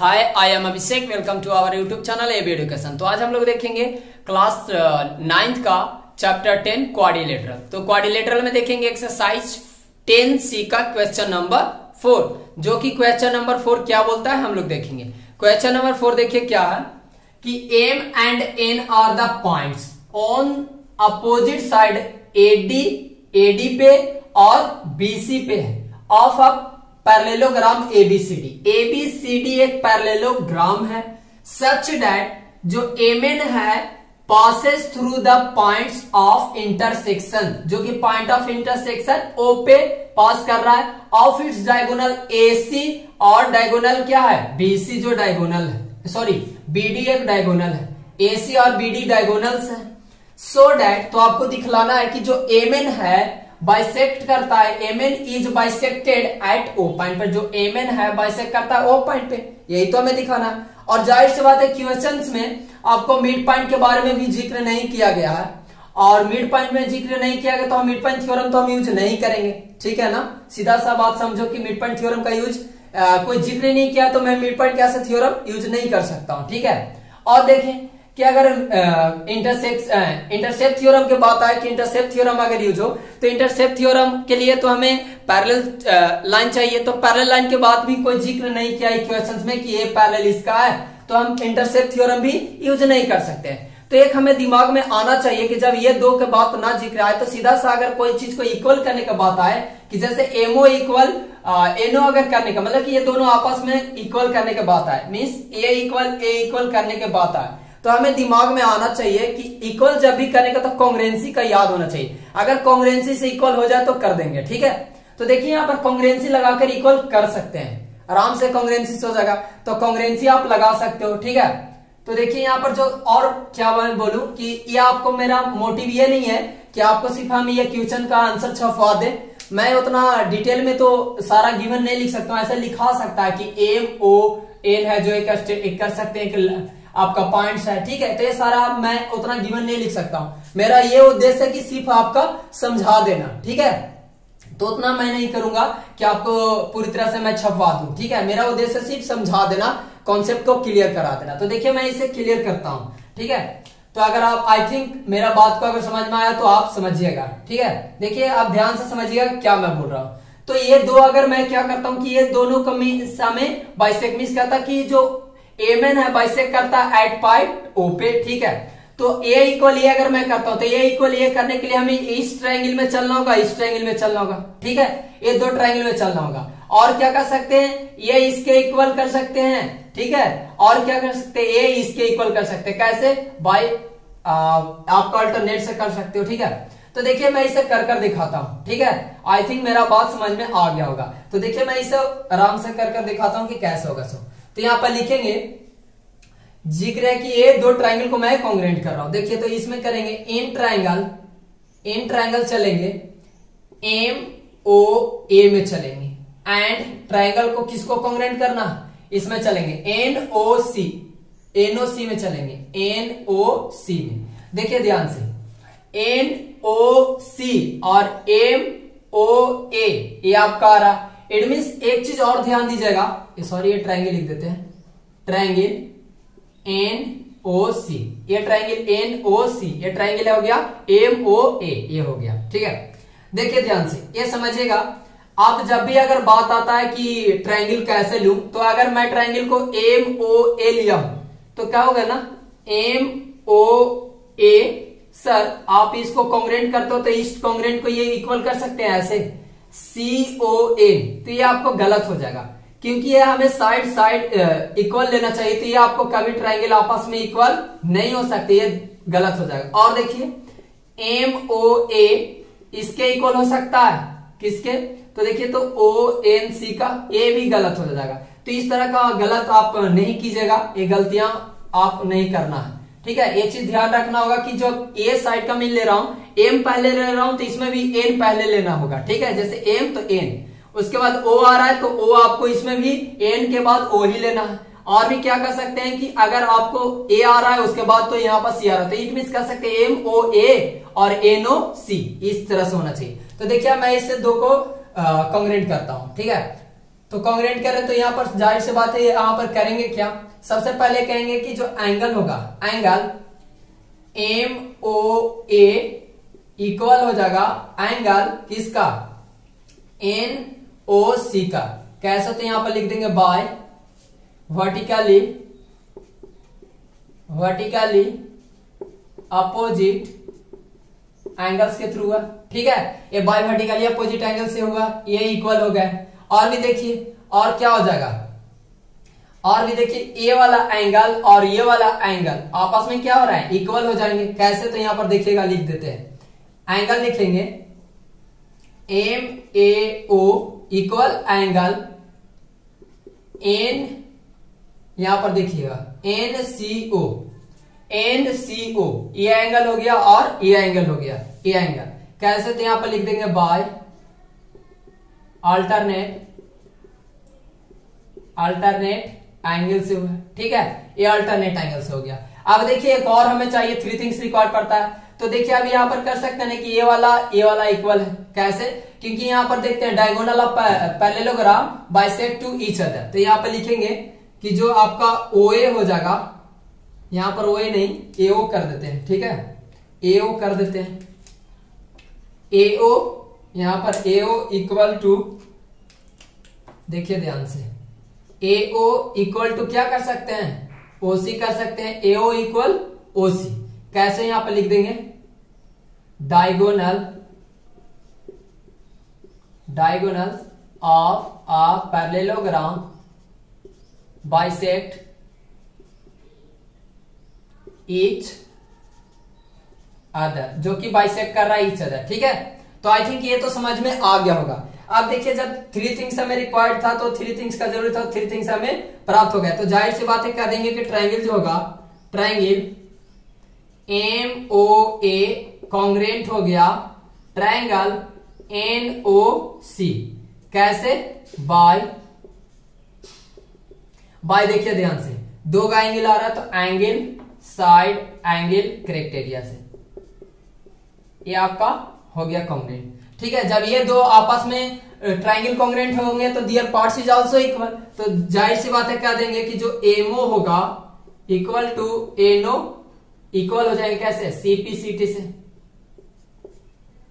Hi, I am Abhishek. Welcome to our YouTube channel AB Education. तो आज हम लोग देखेंगे क्लास 9th का चैप्टर 10 क्वाड्रिलेटरल। तो क्वाड्रिलेटरल में देखेंगे एक्सरसाइज 10C का क्वेश्चन नंबर 4, जो कि क्वेश्चन नंबर 4 क्या बोलता है हम लोग देखेंगे। क्वेश्चन नंबर 4 देखिए क्या है कि M and N are the points on opposite side AD पे और बीसी पे है ऑफ अ पैरेललोग्राम एबीसीडी एक पैरेललोग्राम है सच दैट जो एमएन है passes through the points of intersection, जो कि पॉइंट ऑफ इंटरसेक्शन ओ पे पास कर रहा है ऑफ इट्स डायगोनल एसी और डायगोनल क्या है बीसी, जो डायगोनल है सॉरी बीडी एक डायगोनल है, एसी और बीडी डायगोनल्स है। सो दैट तो आपको दिखलाना है कि जो एमएन है बाइसेक्ट करता है, MN is bisected at O point पर, जो एमएन है बाइसेक्ट करता है ओ पॉइंट पे, यही तो हमें दिखाना है। और जाहिर सी बात है क्वेश्चंस में आपको मिड पॉइंट के बारे में भी जिक्र नहीं किया गया है, और मिड पॉइंट में जिक्र नहीं किया गया तो हम मिड पॉइंट थ्योरम तो हम यूज नहीं करेंगे, ठीक है ना। सीधा सा बात समझो कि मिड पॉइंट थ्योरम का यूज कोई जिक्र नहीं किया तो मैं मिड पॉइंट कैसे थ्योरम यूज नहीं कर सकता हूं, ठीक है। और देखें कि अगर इंटरसेप्ट थ्योरम की बात आए कि इंटरसेप्ट थ्योरम अगर यूज हो तो इंटरसेप्ट थ्योरम के लिए तो हमें पैरेलल लाइन चाहिए, तो पैरेलल लाइन के बाद भी कोई जिक्र नहीं किया क्वेश्चंस में कि ये पैरेलल इसका है, तो हम इंटरसेप्ट थ्योरम भी यूज नहीं कर सकते हैं। तो एक हमें दिमाग में आना चाहिए कि जब ये दो के बात ना जिक्र आए तो सीधा सा अगर कोई चीज को इक्वल करने का बात आए कि जैसे एमओ इक्वल एनओ अगर करने का मतलब कि ये दोनों आपस में इक्वल करने के बात आए, मीन्स ए इक्वल करने के बात आए, तो हमें दिमाग में आना चाहिए कि इक्वल जब भी करेंगे तो कॉन्ग्रुएंसी का याद होना चाहिए। अगर कॉन्ग्रुएंसी से इक्वल हो जाए तो कर देंगे, ठीक है। तो देखिए यहाँ पर कॉन्ग्रुएंसी लगाकर इक्वल कर सकते हैं, आराम से कॉन्ग्रुएंसी से हो जाएगा, तो कॉन्ग्रुएंसी आप लगा सकते हो, ठीक है। तो देखिए यहाँ पर जो और क्या मैं बोलूं कि ये आपको मेरा मोटिव ये नहीं है कि आपको सिर्फ हम ये क्वेश्चन का आंसर छपवा दे, मैं उतना डिटेल में तो सारा गिवन नहीं लिख सकता हूँ। ऐसा लिखा सकता है कि एम ओ एन है जो एक कर सकते हैं आपका पॉइंट्स है, ठीक है। तो ये सारा मैं उतना गिवन नहीं लिख सकता हूं, मेरा ये उद्देश्य है कि सिर्फ आपका समझा देना, ठीक है। तो उतना मैं नहीं करूंगा कि आपको पूरी तरह से मैं छपवा दूं, ठीक है। मेरा उद्देश्य सिर्फ समझा देना, कॉन्सेप्ट को क्लियर करा देना। तो देखिए मैं इसे क्लियर करता हूं, ठीक है। तो अगर आप आई थिंक मेरा बात को अगर समझ में आया तो आप समझिएगा, ठीक है। देखिए आप ध्यान से समझिएगा क्या मैं बोल रहा हूं। तो ये दो अगर मैं क्या करता हूं कि ये दोनों का में बाइसेक्ट मींस कहता कि जो एमएन है बाइसेक्ट करता है एट पॉइंट ओ पे, ठीक है। तो ए इक्वल ए अगर मैं करता हूं तो ए इक्वल ए करने के लिए हमें इस ट्रायंगल में चलना होगा, इस ट्रायंगल में चलना होगा, ठीक है। ये दो ट्रायंगल में चलना होगा। और क्या कर सकते हैं, ये इसके इक्वल कर सकते हैं, ठीक है। और क्या कर सकते हैं, ए इसके इक्वल कर सकते हैं, कैसे बाय आपका अल्टरनेट से कर सकते हो, ठीक है। तो देखिए मैं इसे कर दिखाता हूं, ठीक है। आई थिंक मेरा बात समझ में आ गया होगा। तो देखिए मैं इसे आराम से कर दिखाता हूं कि कैसे होगा। सो तो यहां पर लिखेंगे जिक्र है कि ये दो ट्रायंगल को मैं कॉन्ग्रुएंट कर रहा हूं। देखिए तो इसमें करेंगे इन ट्रायंगल चलेंगे एम ओ ए में चलेंगे, एंड ट्रायंगल को किसको कॉन्ग्रुएंट करना, इसमें चलेंगे एन ओ सी में चलेंगे, एन ओ सी में। देखिए ध्यान से एन ओ सी और एम ओ ए ये आपका आ रहा। इट मीन्स एक चीज और ध्यान दीजिएगा, सॉरी ये ट्रायंगल लिख देते हैं, ट्रायंगल एन ओ सी, ये ट्रायंगल एन ओ सी, ये ट्रायंगल हो गया एम ओ ए, ये हो गया, ठीक है। देखिए ध्यान से ये समझिएगा, आप जब भी अगर बात आता है कि ट्रायंगल कैसे लूं, तो अगर मैं ट्रायंगल को एम ओ ए लिया हूं तो क्या होगा ना, एम ओ ए सर आप इसको कॉन्ग्रुएंट करते हो तो इस कॉन्ग्रुएंट को ये इक्वल कर सकते हैं ऐसे सी ओ एन, तो ये आपको गलत हो जाएगा क्योंकि ये हमें साइड इक्वल लेना चाहिए, तो ये आपको कभी ट्रायंगल आपस में इक्वल नहीं हो सकते, ये गलत हो जाएगा। और देखिए एम ओ ए इसके इक्वल हो सकता है, किसके, तो देखिए तो ओ एन सी का ए भी गलत हो जाएगा। तो इस तरह का गलत आप नहीं कीजिएगा, ये गलतियां आप नहीं करना है, ठीक है। ये चीज ध्यान रखना होगा कि जो ए साइड का मैं ले रहा हूं, एम पहले ले रहा हूं तो इसमें भी एन पहले लेना होगा, ठीक है। जैसे एम तो एन, उसके बाद ओ आ रहा है तो ओ आपको इसमें भी एन के बाद ओ ही लेना है। और भी क्या कर सकते हैं कि अगर आपको ए आ रहा है उसके बाद तो यहाँ पर सी आ रहा है, तो इट मींस कर सकते हैं एम ओ ए और एन ओ सी, इस तरह से होना चाहिए। तो देखिए मैं इससे दो को कॉन्ग्रुएंट करता हूं, ठीक है। तो कॉन्ग्रेंट करें तो यहाँ पर जाहिर सी बात है यहाँ पर करेंगे क्या, सबसे पहले कहेंगे कि जो एंगल होगा, एंगल MOA इक्वल हो जाएगा एंगल किसका, NOC का। कैसे, तो यहां पर लिख देंगे बाय वर्टिकली अपोजिट एंगल्स के थ्रू हुआ। ठीक है, ये बाय वर्टिकली अपोजिट एंगल से हुआ, ये इक्वल हो गया। और भी देखिए और क्या हो जाएगा, और भी देखिए ये वाला एंगल और ये वाला एंगल आपस में क्या हो रहा है, इक्वल हो जाएंगे। कैसे, तो यहां पर देखिएगा, लिख देते हैं एंगल लिखेंगे MAO इक्वल एंगल N, यहां पर देखिएगा NCO, ये एंगल हो गया और ये एंगल हो गया, ये एंगल। कैसे, तो यहां पर लिख देंगे बाय अल्टरनेट एंगल से हुआ। ठीक है, ये अल्टरनेट एंगल से हो गया। अब देखिए एक और हमें चाहिए, 3 थिंग्स रिक्वायर्ड पड़ता है। तो देखिए अब यहाँ पर कर सकते हैं कि ये वाला इक्वल है। कैसे, क्योंकि यहाँ पर देखते हैं diagonal of parallelogram bisect to each other. तो यहाँ पर लिखेंगे कि जो आपका OA हो जाएगा, यहाँ पर OA नहीं AO कर देते हैं। ठीक है, AO कर देते हैं, AO, यहाँ पर AO इक्वल टू, देखिए ध्यान से, AO इक्वल टू क्या कर सकते हैं, OC कर सकते हैं। AO equal OC। कैसे, यहां पर लिख देंगे diagonal of a parallelogram bisect each other, जो कि बाइसेक्ट कर रहा है ईच अदर। ठीक है, तो आई थिंक ये तो समझ में आ गया होगा। अब देखिए जब 3 थिंग्स हमें रिक्वायर्ड था तो 3 थिंग्स का जरूरत था, 3 थिंग्स हमें प्राप्त हो गया। तो जाहिर सी बात है कह देंगे कि ट्रायंगल जो होगा, ट्रायंगल MOA कॉन्ग्रेंट हो गया ट्रायंगल NOC। कैसे, बाय देखिए ध्यान से, 2 का एंगल आ रहा है, तो angle side angle correct area से, ये आपका हो गया कॉन्ग्रेंट। ठीक है, जब ये 2 आपस में ट्रायंगल कॉन्ग्रेंट होंगे तो दियर पार्ट्स इज आल्सो इक्वल। तो जाहिर सी बात है कह देंगे कि जो MO होगा इक्वल टू NO इक्वल हो जाएंगे कैसे, CP/CT से।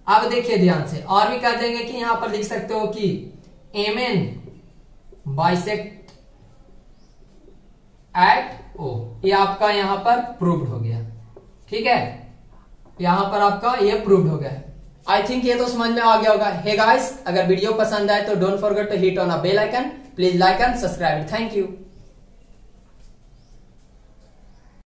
अब देखिए ध्यान से और भी कह देंगे कि यहां पर लिख सकते हो कि MN बाइसेक्ट एट O, ये आपका यहां पर प्रूव्ड हो गया। ठीक है, यहां पर आपका ये प्रूव्ड हो गया। आई थिंक ये तो समझ में आ गया होगा। हे गाइस, अगर वीडियो पसंद आए तो don't forget to hit on a bell icon, please like and subscribe. Thank you.